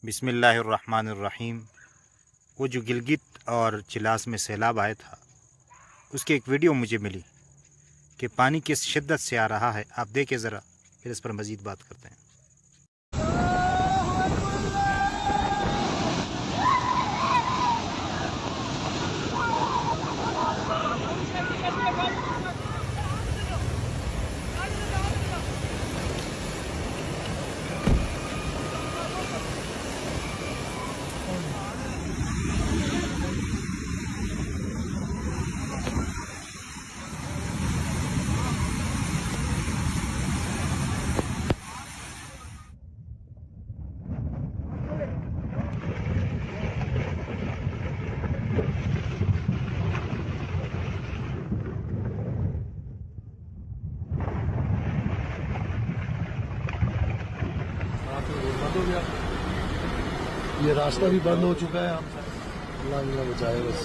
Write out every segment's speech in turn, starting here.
بسم اللہ الرحمن الرحیم۔ وہ جو گلگت اور چلاس میں سیلاب آیا تھا، اس کی ایک ویڈیو مجھے ملی کہ پانی کس شدت سے آ رہا ہے۔ آپ دیکھیں ذرا، پھر اس پر مزید بات کرتے ہیں۔ بند ہو گیا، یہ راستہ بھی بند ہو چکا ہے۔ ہم اللہ بچائے بس۔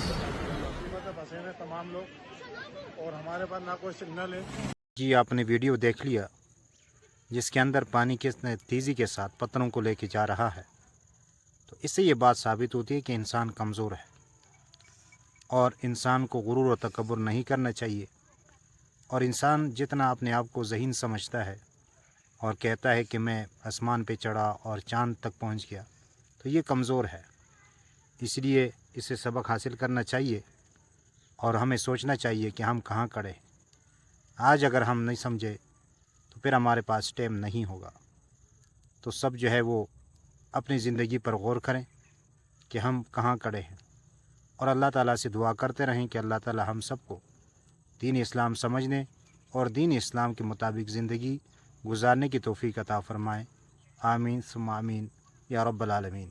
پھنسے ہیں تمام لوگ، اور ہمارے پاس نہ کوئی سگنل ہے۔ جی، آپ نے ویڈیو دیکھ لیا جس کے اندر پانی کس تیزی کے ساتھ پتھروں کو لے کے جا رہا ہے۔ تو اس سے یہ بات ثابت ہوتی ہے کہ انسان کمزور ہے، اور انسان کو غرور و تکبر نہیں کرنا چاہیے۔ اور انسان جتنا اپنے آپ کو ذہین سمجھتا ہے اور کہتا ہے کہ میں آسمان پہ چڑھا اور چاند تک پہنچ گیا، تو یہ کمزور ہے۔ اس لیے اسے سبق حاصل کرنا چاہیے، اور ہمیں سوچنا چاہیے کہ ہم کہاں کھڑے ہیں۔ آج اگر ہم نہیں سمجھے تو پھر ہمارے پاس ٹائم نہیں ہوگا۔ تو سب جو ہے وہ اپنی زندگی پر غور کریں کہ ہم کہاں کھڑے ہیں، اور اللہ تعالیٰ سے دعا کرتے رہیں کہ اللہ تعالیٰ ہم سب کو دین اسلام سمجھنے اور دین اسلام کے مطابق زندگی گزارنے کی توفیق عطا فرمائیں۔ آمین ثم آمین یا رب العالمین۔